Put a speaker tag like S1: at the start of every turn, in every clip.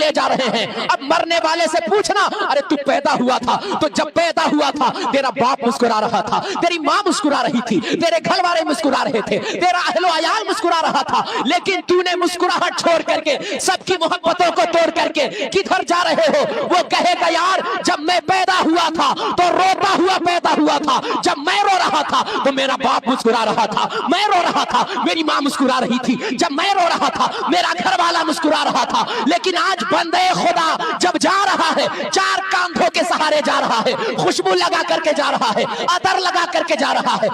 S1: لے جا رہے ہیں۔ اب مرنے والے سے پوچھنا، ارے تو پیدا ہوا تھا تو جب پیدا ہوا تھا تیرا باپ مسکرا رہا تھا، تیری ماں مسکرا رہی تھی، تیرے گھر والے مسکرا رہے تھے، تیرا اہل و عیال مسکرا رہا تھا، لیکن تو نے مسکراہٹ چھوڑ کر کے، سب کی محبتوں کو توڑ کر کے کدھر جا رہے ہو؟ وہ کہے گا یار جب میں پیدا ہوا تھا تو روتا ہوا پیدا ہوا تھا، جب میں رو رہا تھا تو میرا باپ مسکرا رہا تھا، میں رو رہا تھا میری ماں مسکرا رہی تھی، جب میں رو رہا تھا میرا گھر والا مسکرا رہا تھا۔ لیکن آج بندے خدا جب جا رہا ہے، چار کاندھوں کے سہارے جا رہا ہے، خوشبو لگا کر کے جا رہا ہے، عطر لگا کر کے جا رہا ہے،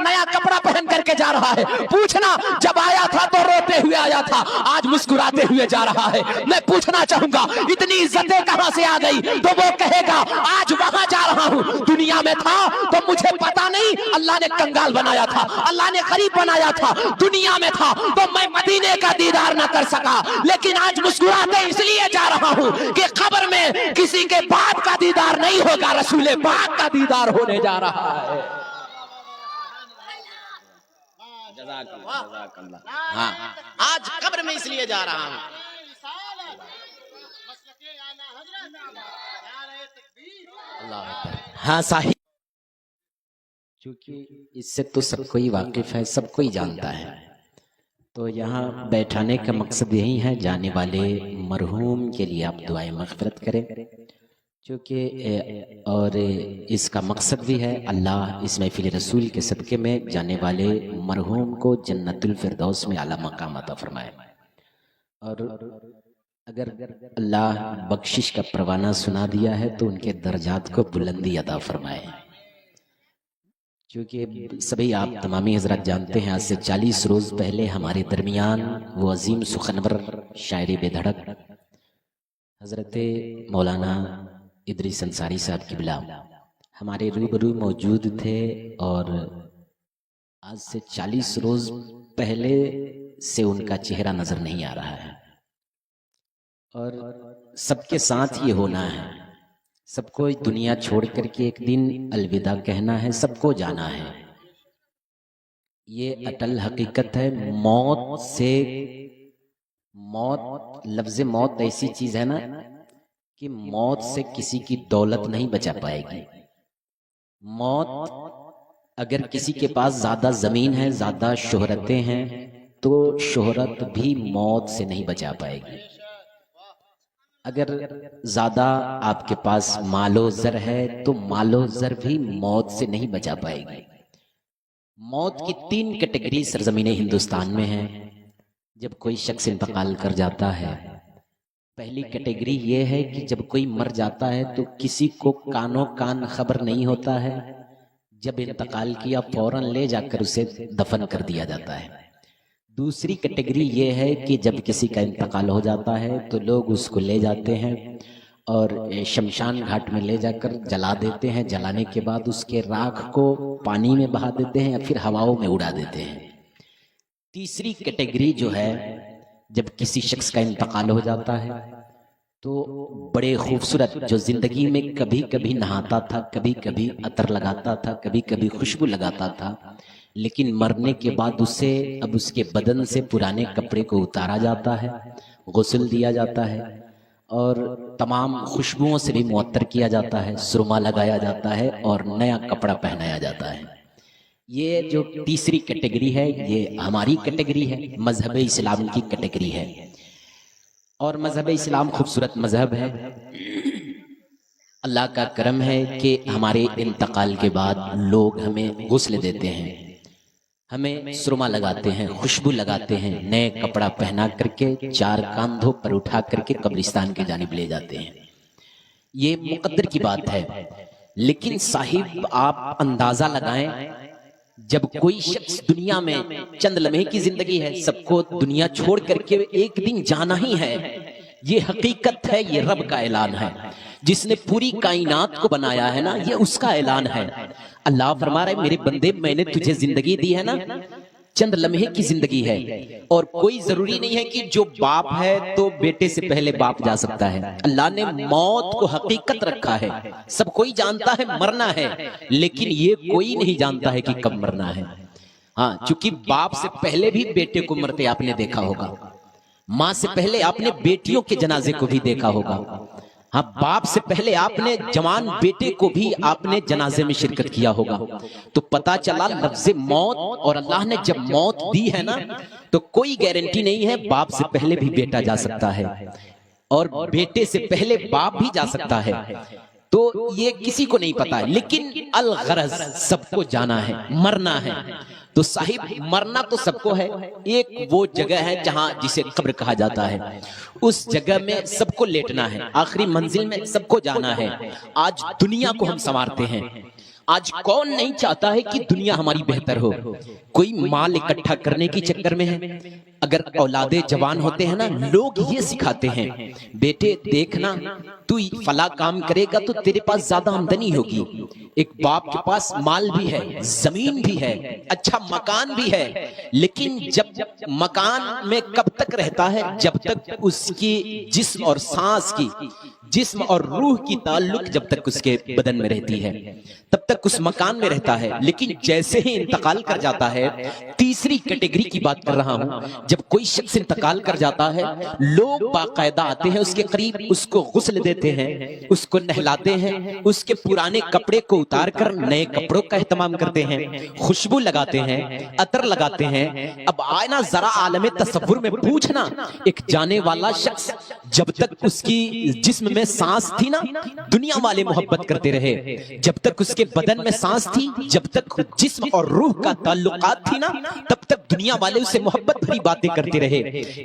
S1: نیا کپڑا پہن کر کے جا رہا ہے، پوچھنا جب آیا تھا تو روتے ہوئے آیا تھا، آج مسکراتے ہوئے جا رہا ہے۔ میں پوچھنا چاہوں گا اتنی عزتیں کہاں سے آ گئی؟ تو وہ کہے گا آج وہاں جا رہا ہوں، دنیا میں تھا تو مجھے پتا نہیں، اللہ نے کنگال بنایا تھا، اللہ نے غریب بنایا تھا، دنیا میں تھا تو میں مدینے کا دیدار نہ کر سکا، لیکن آج مسکراتے اس لیے جا رہا ہوں کہ قبر میں کسی کے باپ کا دیدار نہیں ہوگا، رسول پاک کا دیدار ہونے جا رہا ہے۔ جزاک اللہ۔ ہاں آج قبر میں اس لیے جا رہا ہوں۔ ہاں صاحب،
S2: چونکہ اس سے تو سب کوئی واقف ہے، سب کوئی جانتا ہے، تو یہاں بیٹھانے کا مقصد یہی ہے جانے والے مرحوم کے لیے آپ دعائیں مغفرت کریں، چونکہ اور اس کا مقصد بھی ہے اللہ اس محفل رسول کے صدقے میں جانے والے مرحوم کو جنت الفردوس میں اعلیٰ مقام عطا فرمائے، اور اگر اللہ بخشش کا پروانہ سنا دیا ہے تو ان کے درجات کو بلندی عطا فرمائے، کیونکہ سبھی آپ تمامی حضرات جانتے ہیں آج سے 40 روز پہلے ہمارے درمیان وہ عظیم سخنور شاعر بے دھڑک حضرت مولانا ادریس انصاری صاحب کی بلا ہمارے روبرو موجود تھے، اور آج سے 40 روز پہلے سے ان کا چہرہ نظر نہیں آ رہا ہے، اور سب کے ساتھ یہ ہونا ہے، سب کو دنیا چھوڑ کر کے ایک دن الوداع کہنا ہے، سب کو جانا ہے، یہ اٹل حقیقت ہے۔ موت لفظ موت ایسی چیز ہے نا کہ موت سے کسی کی دولت نہیں بچا پائے گی۔ موت اگر کسی کے پاس زیادہ زمین ہے، زیادہ شہرتیں ہیں، تو شہرت بھی موت سے نہیں بچا پائے گی۔ اگر زیادہ آپ کے پاس مال و زر ہے تو مال و زر بھی موت سے نہیں بچا پائے گی۔ موت کی 3 کیٹیگری سرزمین ہندوستان میں ہے۔ جب کوئی شخص انتقال کر جاتا ہے، پہلی کیٹیگری یہ ہے کہ جب کوئی مر جاتا ہے تو کسی کو کانوں کان خبر نہیں ہوتا ہے، جب انتقال کیا فوراً لے جا کر اسے دفن کر دیا جاتا ہے۔ دوسری کیٹیگری یہ ہے کہ جب کسی کا انتقال ہو جاتا ہے تو لوگ اس کو لے جاتے ہیں اور شمشان گھاٹ میں لے جا کر جلا دیتے ہیں، جلانے کے بعد اس کے راکھ کو پانی میں بہا دیتے ہیں یا پھر ہواؤں میں اڑا دیتے ہیں۔ تیسری کیٹیگری جو ہے، جب کسی شخص کا انتقال ہو جاتا ہے تو بڑے خوبصورت، جو زندگی میں کبھی کبھی نہاتا تھا، کبھی کبھی عطر لگاتا تھا، کبھی کبھی خوشبو لگاتا تھا، لیکن مرنے کے بعد اسے اب اس کے بدن سے پرانے کپڑے کو اتارا جاتا ہے، غسل دیا جاتا ہے، اور تمام خوشبوؤں سے بھی معطر کیا جاتا ہے، سرما لگایا جاتا ہے اور نیا کپڑا پہنایا جاتا ہے۔ یہ جو تیسری کیٹیگری ہے یہ ہماری کیٹیگری ہے، مذہب اسلام کی کیٹیگری ہے، اور مذہب اسلام خوبصورت مذہب ہے۔ اللہ کا کرم ہے کہ ہمارے انتقال کے بعد لوگ ہمیں غسل دیتے ہیں، ہمیں سرما لگاتے ہیں، خوشبو لگاتے ہیں، نئے کپڑا پہنا کر کے 4 کاندھوں پر اٹھا کر کے قبرستان کی جانب لے جاتے ہیں۔ یہ مقدر کی بات ہے، لیکن صاحب آپ اندازہ لگائیں، جب کوئی شخص دنیا میں چند لمحے کی زندگی ہے، سب کو دنیا چھوڑ کر کے ایک دن جانا ہی ہے، یہ حقیقت ہے، یہ رب کا اعلان ہے، جس نے پوری کائنات کو بنایا ہے نا، یہ اس کا اعلان ہے۔ اللہ فرما رہا ہے میرے بندے میں نے تجھے زندگی دی ہے نا، چند لمحے کی زندگی ہے، اور کوئی ضروری نہیں ہے کہ جو باپ ہے تو بیٹے سے پہلے باپ جا سکتا ہے۔ اللہ نے موت کو حقیقت رکھا ہے، سب کوئی جانتا ہے مرنا ہے، لیکن یہ کوئی نہیں جانتا ہے کہ کب مرنا ہے۔ ہاں، چونکہ باپ سے پہلے بھی بیٹے کو مرتے آپ نے دیکھا ہوگا، माँ से पहले आपने बेटियों के जनाजे को भी देखा होगा। हाँ, बाप से पहले आपने जवान बेटे को भी आपने जनाजे में शिरकत किया होगा। तो पता चला लफ्ज़े मौत, और अल्लाह ने जब मौत दी है ना, तो कोई गारंटी नहीं है बाप से पहले भी बेटा जा सकता है और बेटे से पहले बाप भी जा सकता है। तो ये किसी को नहीं पता है, लेकिन अल गरज सबको जाना है, मरना है। तो साहिब मरना तो सबको है। एक वो जगह है जहां जिसे कब्र कहा जाता है, उस जगह में सबको लेटना है, आखिरी मंजिल में सबको जाना है। आज दुनिया को हम संवारते हैं। आज कौन नहीं चाहता है कि दुनिया हमारी बेहतर हो? कोई माल इकट्ठा करने की चक्कर में है। अगर औलादे जवान होते हैं ना, लोग ये सिखाते हैं, बेटे देखना तू फला काम करेगा तो तेरे पास ज्यादा आमदनी होगी। एक बाप के पास माल भी है, जमीन भी है, अच्छा मकान भी है, लेकिन जब मकान में कब तक रहता है? जब तक उसकी जिस्म और सांस की, जिस्म और रूह की ताल्लुक जब तक उसके बदन में रहती है, तब तक उस मकान में रहता है। लेकिन जैसे ही इंतकाल कर जाता है, तीसरी कैटेगरी की बात कर रहा हूं, जब कोई शख्स इंतकाल कर जाता है, लोग बाकायदा आते हैं उसके करीब, उसको गुस्ल देते हैं, उसको नहलाते हैं, उसके पुराने कपड़े को उतार कर नए कपड़ों का एहतमाम करते हैं, खुशबू लगाते हैं, अतर लगाते हैं। अब आना जरा आलम तसव्वुर में पूछना, एक जाने वाला शख्स जब तक उसकी जिस्म में सांस थी ना, दुनिया वाले मोहब्बत करते रहे। जब तक उसके बदन में सांस थी, जब तक जिस्म और रूह का ताल्लुकात थी ना, तब तक दुनिया वाले उससे मोहब्बत भरी बातें करते रहे।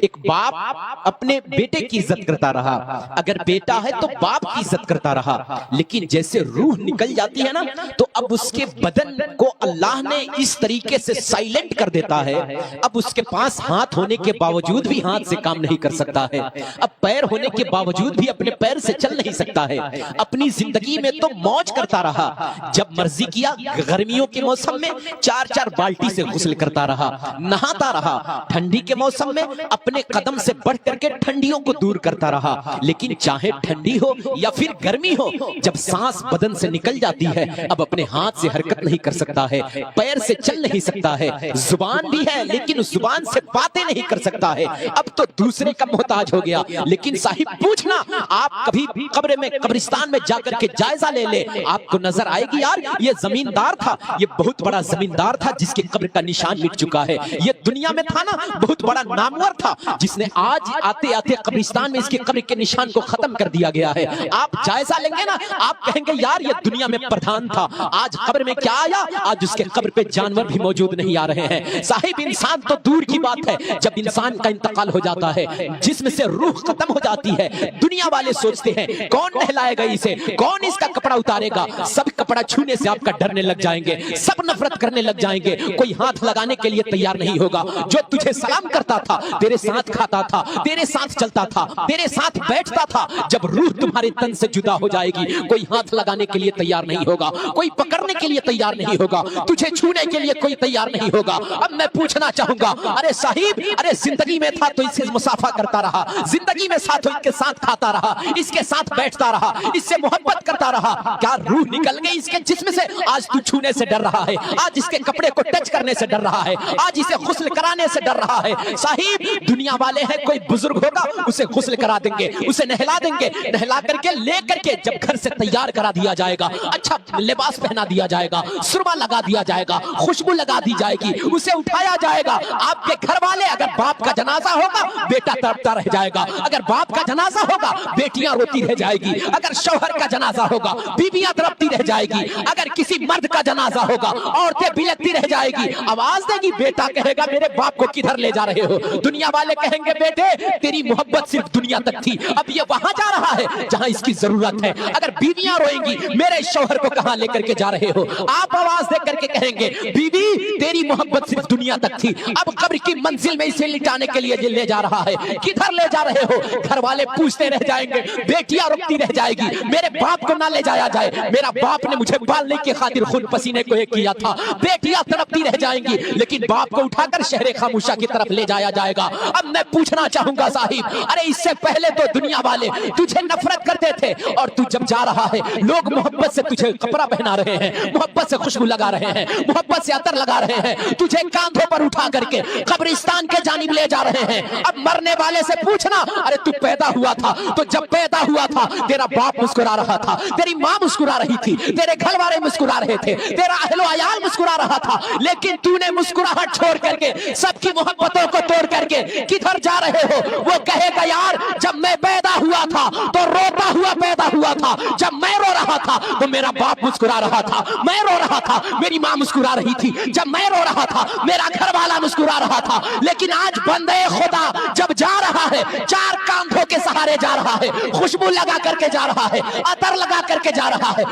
S2: एक बाप अपने बेटे की इज्जत करता रहा, अगर बेटा है तो बाप की इज्जत करता रहा। लेकिन जैसे रूह निकल जाती है ना, तो अब उसके बदन को अल्लाह ने इस तरीके से साइलेंट कर देता है। अब उसके पास हाथ होने के बावजूद भी हाथ से काम नहीं कर सकता है, अब पैर होने के बावजूद भी अपने पैर से चल नहीं सकता है। अपनी जिंदगी में तो मौज करता रहा, जब मर्जी किया गर्मियों के मौसम में 4-4 बाल्टी से गुस्ल करता रहा, नहाता रहा। ठंडी के मौसम में अपने कदम से बढ़ करके ठंडियों को दूर करता रहा। लेकिन चाहे ठंडी हो या फिर गर्मी हो, जब सांस बदन से निकल जाती है, अब अपने हाथ से हरकत नहीं कर सकता है, पैर से चल नहीं सकता है, जुबान भी है लेकिन उस जुबान से बातें नहीं कर सकता है, अब तो दूसरे का मोहताज हो गया। लेकिन साहिब पूछना, आप कभी कब्र में, कब्रिस्तान में जाकर के जायजा ले ले, आपको नजर आएगी यार ये जमींदार था, ये बहुत बड़ा जमींदार था जिसके कब्र का निशान मिट चुका है। ये दुनिया में था ना, बहुत बड़ा नामवर था, जिसने आज आते आते कब्रिस्तान में इसके कब्र के निशान को खत्म कर दिया गया है। आप जायजा लेंगे ना, आप कहेंगे यार ये दुनिया में प्रधान था, आज कब्र में क्या आया? आज उसके कब्र पे जानवर भी मौजूद नहीं आ रहे हैं। साहिब इंसान तो दूर की बात है, जब इंसान का इंतकाल हो जाता है, जिस्म से रूह खत्म हो जाती है, दुनिया वाले सोचते हैं कौन नहलाएगा इसे, कौन इसका कपड़ा उतारेगा? सब कपड़ा छूने से आपका डरने लग जाएंगे, सब नफरत करने लग जाएंगे, कोई हाथ लगाने के लिए तैयार नहीं होगा। जो तुझे सलाम करता था, तेरे साथ खाता था, तेरे साथ चलता था, तेरे साथ बैठता था, जब रूह तुम्हारे तन से जुदा हो जाएगी, कोई हाथ लगाने के लिए तैयार नहीं होगा, कोई पकड़ने के लिए तैयार नहीं होगा, तुझे छूने के लिए कोई तैयार नहीं होगा। अब मैं पूछना चाहूंगा, अरे साहिब, अरे जिंदगी में था तो इससे मुसाफा करता रहा, जिंदगी में साथ इसके साथ खाता रहा, इसके साथ बैठता रहा, इससे मोहब्बत करता रहा, क्या रूह निकल गई इसके जिस्म से? आज तू छूने से डर रहा है, आज इसके कपड़े को टच करने से डर रहा है, आज इसे गुस्ल कराने से डर रहा है। साहिब दुनिया वाले हैं, कोई बुजुर्ग होगा उसे गुस्ल करा देंगे, उसे नहला देंगे, नहला करके ले करके जब घर से तैयार करा दिया जाएगा, अच्छा लिबास पहना दिया जाएगा, सुरमा लगा दिया जाएगा, खुशबू लगा दी जाएगी, उसे उठाया जाएगा। आपके घर वाले, अगर बाप का जनाजा होगा बेटा तड़पता रह जाएगा, अगर बाप का जनाजा होगा बेटियां रोती रह जाएगी, अगर शौहर का जनाजा होगा बीबियां तड़पती रह जाएगी, अगर किसी मर्द का जनाजा होगा औरतें बिलखती रह जाएगी, आवाज देगी, बेटा कहेगा मेरे बाप को किधर ले जा रहे हो? दुनिया वाले कहेंगे बेटे तेरी मोहब्बत सिर्फ दुनिया तक थी, अब ये वहां जा रहा है जहां इसकी जरूरत है। अगर बीवियां रोएंगी मेरे शौहर को कहां लेकर के जा रहे हो? आप आवाज दे करके कहेंगे बीवी तेरी मोहब्बत सिर्फ दुनिया तक थी, अब कब्र की मंजिल में इसे लिटाने के लिए ले जा रहा है, किधर ले जा रहे हो? घर वाले पूछते रह जाएंगे, बेटियां रुकती रह जाएगी, मेरे बाप को ना ले जाया जाए, मेरा बाप ने मुझे
S1: पालने की खातिर खून पसीने को एक किया था। बेटियां तड़पती रह जाएंगी लेकिन बाप को उठाकर शहर खामोशा की तरफ ले जाया जाएगा। अब मैं पूछना चाहूंगा साहिब, अरे इससे पहले तो दुनिया वाले तुझे नफरत करते थे और तू जब जा रहा है लोग मोहब्बत से तुझे कपड़ा पहना रहे हैं, मोहब्बत से खुशबू लगा रहे हैं, मोहब्बत से अतर लगा रहे हैं, तुझे कांधों पर उठा करके कब्रिस्तान के जानिब ले जा रहे हैं। अब मरने वाले से पूछना, अरे तू पैदा हुआ था तो जब पैदा हुआ था तेरा बाप मुस्कुरा रहा था, तेरी माँ मुस्कुरा रही थी, तेरे घर वाले मुस्कुरा रहे थे, तेरा अहलो अयाल मुस्कुरा रहा था, लेकिन तूने मुस्कुराहट छोड़ करके सबकी मोहब्बतों को तोड़ करके किधर जा रहे हो? वो कहेगा यार जब मैं पैदा हुआ था तो रोता हुआ पैदा हुआ था, जब मैं रो रहा था तो मेरा बाप मुस्कुरा रहा था, मैं रो रहा था मेरी माँ मुस्कुरा रही थी, जब मैं रो रहा था मेरा घर वाला मुस्कुरा रहा था। लेकिन आज बंदे खुदा जब जा रहा है चार कांधों के सहारे जा रहा है, खुशबू लगा करके जा रहा है, अतर लगा करके जा रहा है,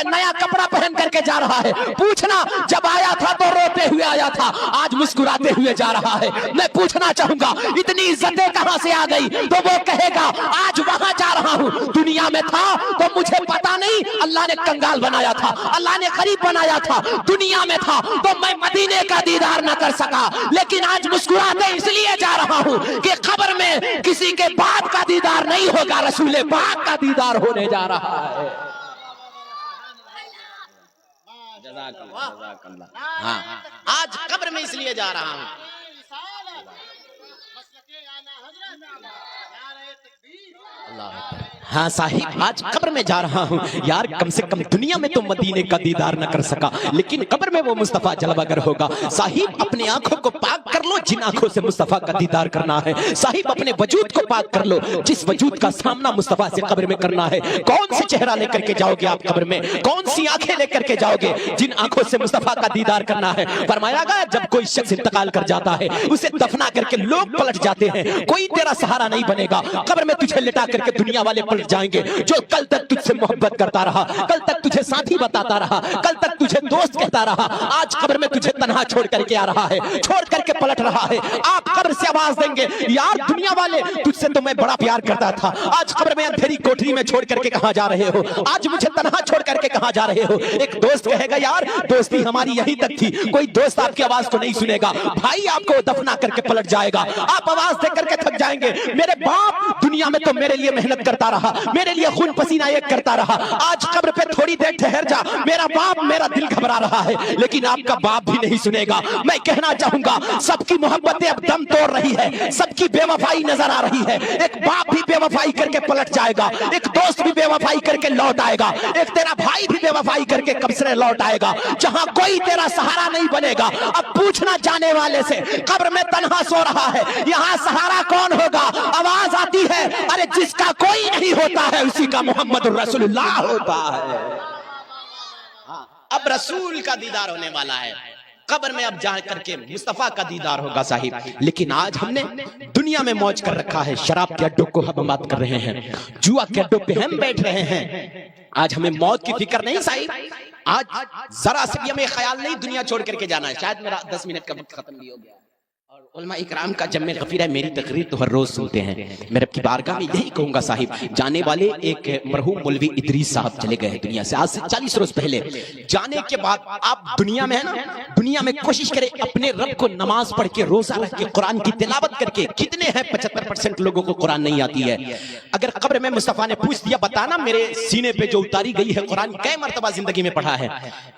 S1: नया कपड़ा पहन करके जा रहा है। पूछना जब आया था तो रोते हुए आया था, आज मुस्कुराते हुए जा रहा है। मैं पूछना चाहूंगा इतनी इज्जतें कहां से आ गई? तो वो कहेगा आज वहां जा रहा हूं, दुनिया में था तो मुझे पता नहीं, अल्लाह ने कंगाल बनाया था, अल्लाह ने गरीब बनाया था, दुनिया में था तो मैं मदीने का दीदार न कर सका, लेकिन आज मुस्कुराते इसलिए जा रहा हूं कि खबर में किसी के बाप का दीदार नहीं होगा, रसूले पाक का दीदार होने जा रहा है।
S2: हाँ, आज कब्र में इसलिए जा रहा हूँ।
S1: हाँ साहिब, आज कब्र में जा रहा हूँ यार, कम से कम दुनिया में तो मदीने का दीदार न कर सका, लेकिन कब्र में वो मुस्तफा जलवागर होगा। साहिब अपने आंखों को पाक कर लो जिन आंखों से मुस्तफा का दीदार करना है, साहिब अपने वजूद को पाक कर लो जिस वजूद का सामना मुस्तफा से कब्र में करना है। कौन सी चेहरा लेकर के जाओगे आप कब्र में, कौन सी आंखें लेकर के जाओगे जिन आंखों से मुस्तफा का दीदार करना है? फरमाया गया जब कोई शख्स इंतकाल कर जाता है उसे दफना करके लोग पलट जाते हैं, कोई तेरा सहारा नहीं बनेगा, कब्र में तुझे लिटा करके दुनिया वाले पलट जाएंगे। जो कल तक तुझसे मोहब्बत करता रहा, कल तक तुझे साथी बताता रहा, कल तक तुझे दोस्त कहता रहा, आज कब्र में तुझे तन्हा छोड़ करके आ रहा है, छोड़ करके पलट रहा है। आप कब्र से आवाज देंगे यार दुनिया वाले तुझसे तो मैं बड़ा प्यार करता था, आज कब्र में अंधेरी कोठरी में छोड़ करके कहां जा रहे हो, आज मुझे तन्हा छोड़ करके कहां जा रहे हो? एक दोस्त कहेगा यार दोस्ती हमारी यहीं तक थी, कोई दोस्त आपकी आवाज को नहीं सुनेगा, भाई आपको दफना करके पलट जाएगा, आप आवाज दे करके थक जाएंगे। मेरे बाप दुनिया में तो मेरे लिए मेहनत करता रहा, मेरे लिए खून पसीना एक करता रहा, आज कब्र पे थोड़ी देर ठहर जा, मेरा बाप मेरा दिल घबरा रहा है, लेकिन आपका बाप भी नहीं सुनेगा। मैं कहना चाहूंगा सबकी मोहब्बतें अब दम तोड़ रही है, सबकी बेवफाई नजर आ रही है। एक बाप भी बेवफाई करके पलट जाएगा, एक दोस्त भी बेवफाई करके लौट आएगा, एक तेरा भाई भी बेवफाई करके कब्र लौट आएगा, जहां कोई तेरा सहारा नहीं बनेगा। अब पूछना जाने वाले से कब्र में तन्हा सो रहा है, यहाँ सहारा कौन होगा? आवाज आती है अरे जिसका कोई नहीं होता है उसी का मोहम्मद रसूलुल्लाह होता है।
S2: अब रसूल का दीदार होने वाला है, कब्र में अब जा करके मुस्तफा का दीदार होगा साहिब।
S1: लेकिन आज हमने दुनिया में मौज कर रखा है, शराब के अड्डों को हम बात कर रहे हैं, जुआ के अड्डों पे हम बैठ रहे हैं, आज हमें मौत की फिक्र नहीं साहिब, आज जरा से भी हमें ख्याल नहीं दुनिया छोड़ करके जाना है। शायद मेरा 10 मिनट का वक्त खत्म भी हो गया और उलमा इकराम का जम्मे गफीर है, मेरी तकरीर तो हर रोज सुनते हैं। मैं रब की बारगाह में यही कहूंगा साहिब, जाने वाले एक मरहूम मौलवी इदरीस साहब चले गए हैं दुनिया से आज से 40 रोज पहले। जाने के बाद आप दुनिया में है ना, दुनिया में कोशिश करें अपने रब को नमाज पढ़ के रोजा रख के कुरान की तिलावत करके, कितने हैं 75% लोगों को कुरान नहीं आती है। अगर कब्र में मुस्तफा ने पूछ दिया बताना मेरे सीने पे जो उतारी गई है कुरान कै मर्तबा जिंदगी में पढ़ा है,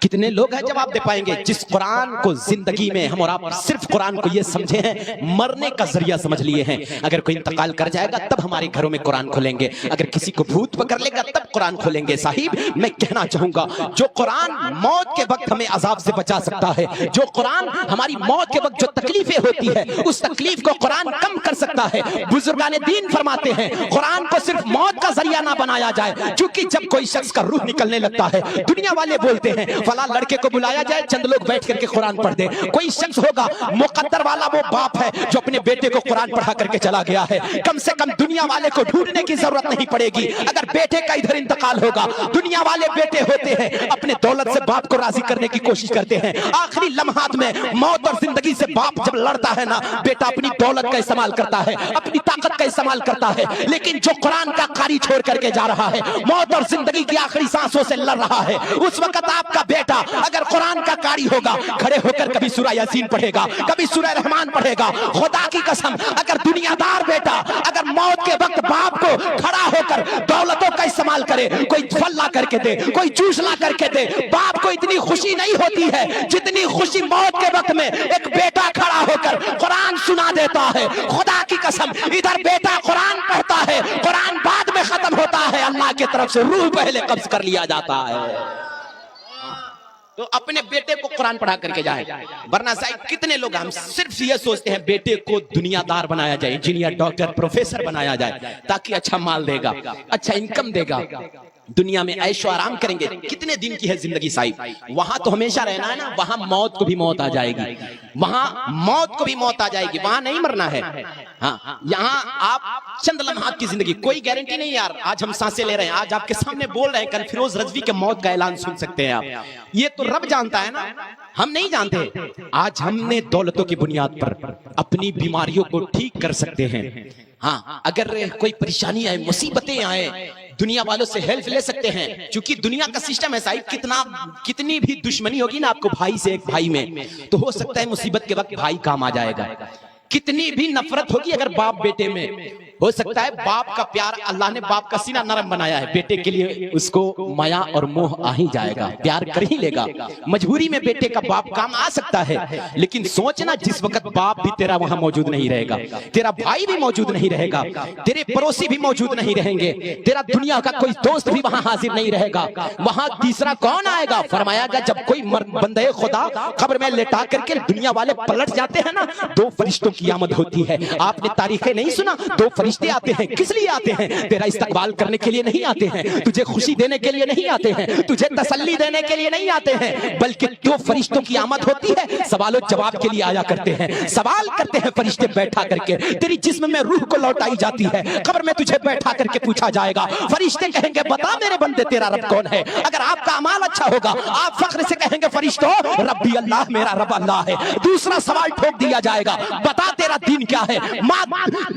S1: कितने लोग हैं जवाब दे पाएंगे? जिस कुरान को जिंदगी में हम और आप सिर्फ कुरान को ये समझे हैं मरने का जरिया समझ लिए हैं, अगर कोई इंतकाल कर जाएगा तब हमारे घरों में कुरान खोलेंगे, अगर किसी को भूत पकड़ लेगा तब कुरान खोलेंगे। साहिब मैं कहना चाहूंगा जो कुरान मौत के वक्त हमें अजाब से बचा सकता है, जो कुरान हमारी मौत के वक्त जो तकलीफें होती है उस तकलीफ को कुरान कम कर सकता है। बुजुर्गान दीन फरमाते हैं कुरान को सिर्फ मौत का जरिया ना बनाया जाए, क्योंकि जब कोई शख्स का रूह निकलने लगता है दुनिया वाले बोलते हैं फला लड़के को बुलाया जाए चंद लोग बैठ करके कुरान पढ़ दे। कोई शख्स होगा मुकद्दर वाला वो बाप है जो अपने बेटे को कुरान पढ़ा करके चला गया है, कम से कम दुनिया वाले को ढूंढने की जरूरत नहीं पड़ेगी। अगर बेटे का इधर انتقال ہوگا. دنیا والے بیٹے ہوتے ہیں اپنے دولت سے باپ کو راضی کرنے کی کوشش کرتے ہیں. آخری لمحات میں موت اور زندگی سے باپ جب لڑتا ہے نا, بیٹا اپنی دولت کا استعمال کرتا ہے, اپنی طاقت کا استعمال کرتا ہے. لیکن جو قرآن کا قاری چھوڑ کر کے جا رہا ہے, موت اور زندگی کی آخری سانسوں سے لڑ رہا ہے, اس وقت آپ کا بیٹا اگر قرآن کا قاری ہوگا, کھڑے ہو کر کبھی سورہ یاسین پڑھے گا, کبھی سورہ رحمان پڑھے گا. خدا کی قسم اگر دنیا دار بیٹا اگر موت کے وقت باپ کو کھڑا ہو کر دولتوں کا استعمال کرے, کوئی پھل لا کر کے دے, کوئی جوس لا کر کے دے, باپ کو اتنی خوشی نہیں ہوتی ہے جتنی خوشی موت کے وقت میں ایک بیٹا کھڑا ہو کر قرآن سنا دیتا ہے. خدا کی قسم ادھر بیٹا قرآن پڑھتا ہے, قرآن بعد میں ختم ہوتا ہے, اللہ کی طرف سے روح پہلے قبض کر لیا جاتا ہے. تو اپنے بیٹے کو قرآن پڑھا کر کے جائیں. ورنہ صاحب کتنے لوگ ہم صرف یہ سوچتے ہیں بیٹے کو دنیا دار بنایا جائے, انجینئر, ڈاکٹر, پروفیسر بنایا جائے تاکہ اچھا مال دے گا, اچھا انکم دے گا, دنیا میں عیش و آرام کریں گے. کتنے دن کی ہے زندگی صاحب, وہاں تو ہمیشہ رہنا ہے نا, وہاں موت کو بھی موت آ جائے گی, وہاں موت کو بھی موت آ جائے گی, وہاں نہیں مرنا ہے. ہاں یہاں آپ چند لمحات کی زندگی, کوئی گارنٹی نہیں یار. آج ہم سانسیں لے رہے ہیں, آج آپ کے سامنے بول رہے ہیں, کل فیروز رضوی کے موت کا اعلان سن سکتے ہیں آپ. یہ تو رب جانتا ہے نا, ہم نہیں جانتے. آج ہم نے دولتوں کی بنیاد پر اپنی بیماریوں کو ٹھیک کر سکتے ہیں. ہاں اگر کوئی پریشانی آئے, مصیبتیں آئے, دنیا والوں سے ہیلپ لے سکتے ہیں. چونکہ دنیا کا سسٹم ہے صاحب, کتنی بھی دشمنی ہوگی نا آپ کو بھائی سے, ایک بھائی میں, تو ہو سکتا ہے مصیبت کے وقت بھائی کام آ جائے گا. کتنی بھی نفرت ہوگی اگر باپ بیٹے میں, ہو سکتا ہے باپ کا پیار, اللہ نے باپ کا سینہ نرم بنایا ہے, بیٹے کے لیے اس کو مایا اور موہ آ ہی جائے گا, پیار کر ہی لے گا. مجبوری میں بیٹے کا باپ کام آ سکتا ہے, لیکن سوچنا جس وقت باپ بھی تیرا وہاں موجود نہیں رہے گا, تیرا بھائی بھی موجود نہیں رہے گا, تیرے پڑوسی بھی موجود نہیں رہیں گے, تیرا دنیا کا کوئی دوست بھی وہاں حاضر نہیں رہے گا, وہاں تیسرا کون آئے گا؟ فرمایا گا جب کوئی بندے خدا قبر میں لٹا کر کے دنیا والے پلٹ جاتے ہیں نا, دو فرشتوں کی آمد ہوتی ہے. آپ نے تاریخیں نہیں سنا, دو فرشتے آتے ہیں, کس لیے آتے ہیں؟ تیرا استقبال کرنے کے لیے نہیں آتے ہیں, تجھے خوشی دینے کے لیے نہیں آتے ہیں, تجھے تسلی دینے کے لیے نہیں آتے ہیں, بلکہ دو فرشتوں کی آمد ہوتی ہے, سوال و جواب کے لیے آیا کرتے ہیں. سوال کرتے ہیں فرشتے بیٹھا کر کے, تیری جسم میں روح کو لوٹائی جاتی ہے, قبر میں تجھے بیٹھا کر کے پوچھا جائے گا. فرشتے کہیں گے بتا میرے بندے تیرا رب کون ہے؟ اگر آپ کا اعمال اچھا ہوگا آپ فخر سے کہیں گے فرشتوں ربی اللہ, میرا رب اللہ ہے. دوسرا سوال ٹھوک دیا جائے گا, بتا تیرا دین کیا ہے,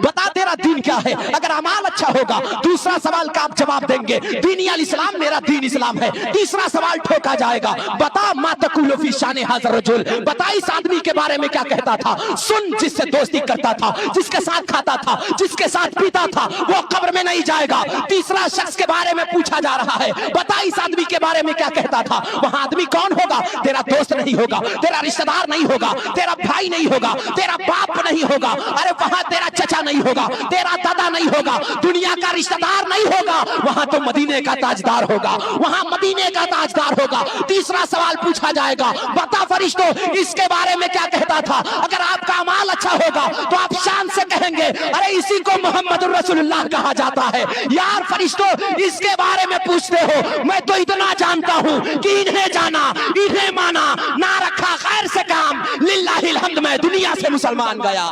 S1: بتا تیرا دین کیا ہے. اگر اعمال اچھا ہوگا دوسرا سوال کا آپ جواب دیں گے دینی الاسلام, میرا دین اسلام ہے. تیسرا سوال ٹھوکا جائے گا, بتا ما تقول فی شان ھذا الرجل, بتا اس آدمی کے بارے میں کیا کہتا تھا. سن, جس سے دوستی کرتا تھا, جس کے ساتھ کھاتا تھا, جس کے ساتھ پیتا تھا, وہ قبر میں نہیں جائے گا. تیسرا شخص کے بارے میں پوچھا جا رہا ہے, بتا اس آدمی کے بارے میں کیا کہتا تھا. وہاں آدمی کون ہوگا؟ تیرا دوست نہیں ہوگا, تیرا رشتہ دار نہیں ہوگا, تیرا بھائی نہیں ہوگا, تیرا باپ نہیں ہوگا, ارے وہاں تیرا چچا نہیں ہوگا, تیرا دادا نہیں ہوگا, دنیا کا رشتہ دار نہیں ہوگا, وہاں تو مدینے کا تاجدار ہوگا, وہاں مدینے کا تاجدار ہوگا. تیسرا سوال پوچھا جائے گا, بتا فرشتوں اس کے بارے میں کیا کہتا تھا. اگر آپ کا اعمال اچھا ہوگا تو آپ شان سے کہیں گے ارے اسی کو محمد الرسول اللہ کہا جاتا ہے. یار فرشتوں اس کے بارے میں پوچھتے ہو, میں تو اتنا جانتا ہوں کہ انہیں جانا, انہیں مانا, نہ رکھا خیر سے کام, للہ الحمد میں دنیا سے مسلمان گیا.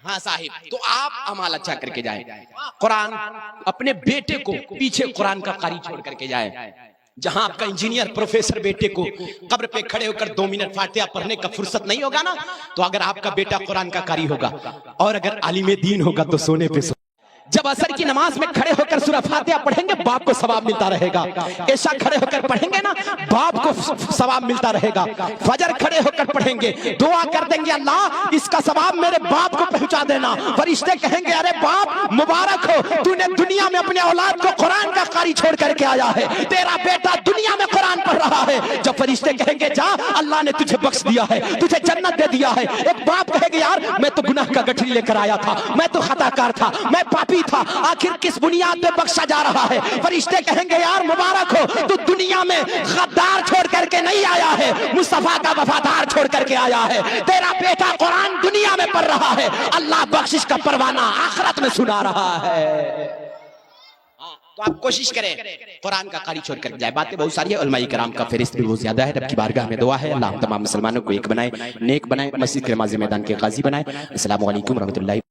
S1: ہاں صاحب, تو آپ عمل اچھا کر کے جائیں. قرآن اپنے بیٹے کو پیچھے قرآن کا قاری چھوڑ کر کے جائیں. جہاں آپ کا انجینئر پروفیسر بیٹے کو قبر پہ کھڑے ہو کر 2 منٹ فاتحہ پڑھنے کا فرصت نہیں ہوگا نا, تو اگر آپ کا بیٹا قرآن کا قاری ہوگا اور اگر عالم دین ہوگا تو سونے پہ جب عصر کی نماز میں کھڑے ہو کر سورہ فاتحہ پڑھیں گے باپ کو ثواب ملتا رہے گا. عشاء کھڑے ہو کر پڑھیں گے نا باپ کو ثواب ملتا رہے گا. فجر کھڑے ہو کر پڑھیں گے, دعا کر دیں گے اللہ اس کا ثواب میرے باپ کو پہنچا دینا. فرشتے کہیں گے ارے باپ مبارک ہو, تو نے دنیا میں اپنے اولاد کو قرآن کا قاری چھوڑ کر کے آیا ہے, تیرا بیٹا دنیا میں قرآن پڑھ رہا ہے. جب فرشتے کہیں گے جا اللہ نے تجھے بخش دیا ہے, تجھے جنت دے دیا ہے. ایک باپ کہے گے یار میں تو گناہ کا گٹھڑی لے کر آیا تھا, میں تو خطا کار تھا, میں پاپی تھا, آخر کس بنیاد پہ بخشا جا رہا ہے. فرشتے کہیں گے یار مبارک ہو, تو دنیا میں غدار چھوڑ کر کے نہیں آیا ہے, مصطفیٰ کا وفادار چھوڑ کر کے آیا ہے. تیرا بیٹا قرآن دنیا میں پڑھ رہا ہے, اللہ بخشش کا پروانہ آخرت میں سنا رہا ہے. تو آپ کوشش کریں قرآن کا قاری چھوڑ کر جائے. باتیں بہت ساری ہیں, علماء کرام کا فہرست بھی بہت زیادہ ہے. رب کی بارگاہ میں دعا ہے اللہ ہم تمام مسلمانوں کو ایک بنائے, نیک بنائے, مسجد کے نمازی میدان کے غازی بنائے. السلام علیکم ورحمۃ اللہ.